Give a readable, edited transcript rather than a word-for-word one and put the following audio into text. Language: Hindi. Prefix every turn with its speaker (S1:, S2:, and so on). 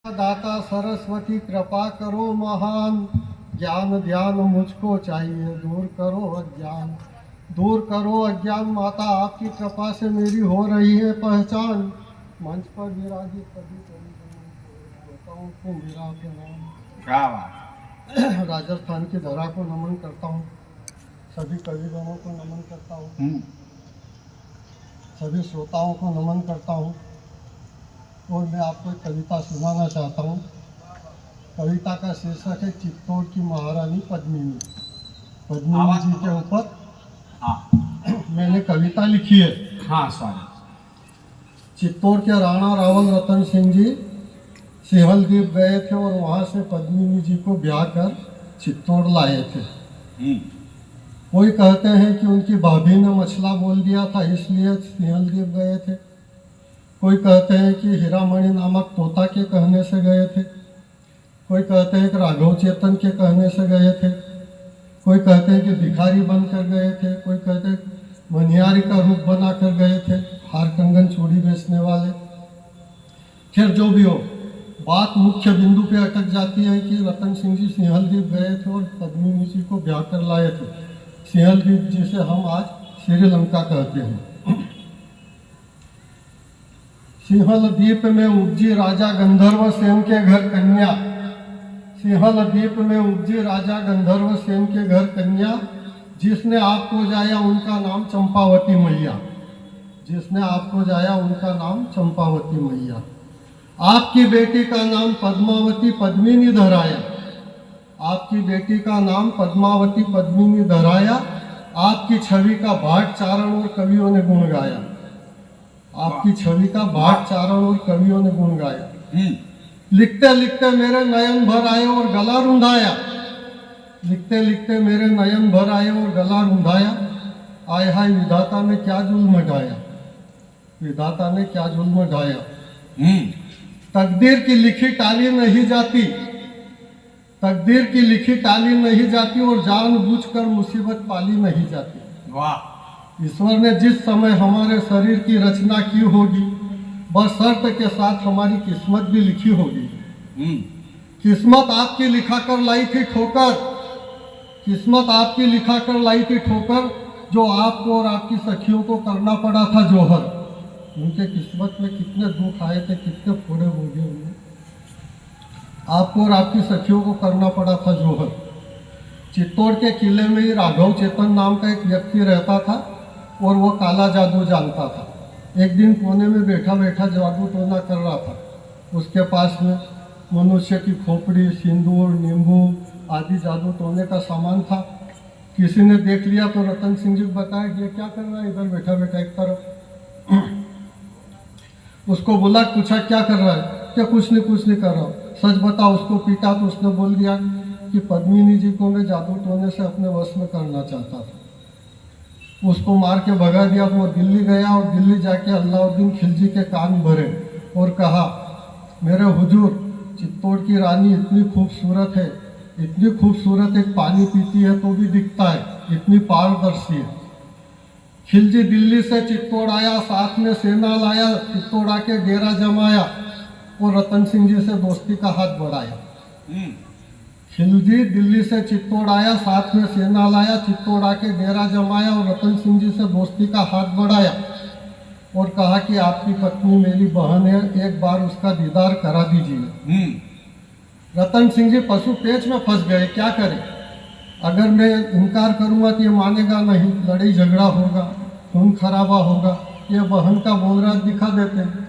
S1: दाता सरस्वती कृपा करो महान, ज्ञान ध्यान मुझको चाहिए, दूर करो अज्ञान माता, आपकी कृपा से मेरी हो रही है पहचान। मंच पर विराजित सभी कवियों को मेरा प्रणाम।
S2: क्या बात।
S1: राजस्थान की धरा को नमन करता हूँ, सभी कविगणों को नमन करता हूँ, सभी श्रोताओं को नमन करता हूँ। और मैं आपको एक कविता सुनाना चाहता हूँ। कविता का शीर्षक है चित्तौड़ की महारानी पद्मिनी। पद्मिनी जी के ऊपर मैंने कविता लिखी है।
S2: हाँ, स्वागत।
S1: चित्तौड़ के राणा रावल रतन सिंह जी सिंहल द्वीप गए थे और वहाँ से पद्मिनी जी को ब्याह कर चित्तौड़ लाए थे। कोई कहते हैं कि उनकी भाभी ने मछला बोल दिया था इसलिए सिंहल द्वीप गए थे। कोई कहते हैं कि हीरामणि नामक तोता के कहने से गए थे। कोई कहते हैं कि राघव चेतन के कहने से गए थे। कोई कहते हैं कि भिखारी बनकर गए थे। कोई कहते हैं मनिहारी का रूप बना कर गए थे, हार कंगन चूड़ी बेचने वाले। खैर जो भी हो, बात मुख्य बिंदु पे अटक जाती है कि रतन सिंह जी सिंहल द्वीप गए थे और पद्मिनी जी को ब्याह कर लाए थे। सिंहल द्वीप जिसे हम आज श्रीलंका कहते हैं। सिंहल द्वीप में उपजी राजा गंधर्व सेन के घर कन्या। सिंहल द्वीप में उपजी राजा गंधर्व सेन के घर कन्या, जिसने आपको जाया उनका नाम चंपावती मैया। जिसने आपको जाया उनका नाम चंपावती मैया। आपकी बेटी का नाम पद्मावती पद्मिनी धराया। आपकी बेटी का नाम पद्मावती पद्मिनी धराया। आपकी छवि का भाट चारण और कवियों ने गुण गाया। आपकी छवि का भाट चारण और कवियों ने गुण गाया। लिखते लिखते मेरे नयन भर आए और गला रुंधाया। लिखते लिखते मेरे नयन भर आए और गला रुंधाया। आय हाय विधाता ने क्या जुल्म ढाया। विधाता ने क्या जुल्म ढाया। तकदीर की लिखी टाली नहीं जाती। तकदीर की लिखी टाली नहीं जाती और जानबूझकर मुसीबत पाली नहीं जाती।
S2: वाह।
S1: ईश्वर ने जिस समय हमारे शरीर की रचना की होगी, बस शर्त के साथ हमारी किस्मत भी लिखी होगी। किस्मत आपकी लिखा कर लाई थी ठोकर। किस्मत आपकी लिखा कर लाई थी ठोकर, जो आपको और आपकी सखियों को करना पड़ा था जोहर। उनके किस्मत में कितने दुख आए थे, कितने फोड़े हो गए उन्हें। आपको और आपकी सखियों को करना पड़ा था जोहर। चित्तौड़ के किले में ही राघव चेतन नाम का एक व्यक्ति रहता था और वो काला जादू जानता था। एक दिन कोने में बैठा बैठा जादू टोना कर रहा था। उसके पास में मनुष्य की खोपड़ी, सिंदूर, नींबू आदि जादू टोने का सामान था। किसी ने देख लिया तो रतन सिंह जी को बताया कि ये क्या कर रहा है इधर बैठा बैठा एक तरफ। उसको बोला, पूछा क्या कर रहा है? क्या कुछ नहीं कर रहा हूँ। सच बता। उसको पीटा तो उसने बोल दिया कि पद्मिनी जी को मैं जादू टोने से अपने वश में करना चाहता था। उसको मार के भगा दिया। वो दिल्ली गया और दिल्ली जाके अलाउद्दीन खिलजी के कान भरे और कहा, मेरे हुजूर, चित्तौड़ की रानी इतनी खूबसूरत है, इतनी खूबसूरत, एक पानी पीती है तो भी दिखता है, इतनी पारदर्शी है। खिलजी दिल्ली से चित्तौड़ आया, साथ में सेना लाया, चित्तौड़ आके डेरा जमाया और रतन सिंह जी से दोस्ती का हाथ बढ़ाया। खिलजी दिल्ली से चित्तौड़ आया, साथ में सेना लाया, चित्तौड़ आके डेरा जमाया और रतन सिंह जी से दोस्ती का हाथ बढ़ाया और कहा कि आपकी पत्नी मेरी बहन है, एक बार उसका दीदार करा दीजिए। रतन सिंह जी पशु पेच में फंस गए, क्या करें? अगर मैं इनकार करूँगा तो ये मानेगा नहीं, लड़ाई झगड़ा होगा, खून खराबा होगा। ये बहन का बोलरा दिखा देते हैं।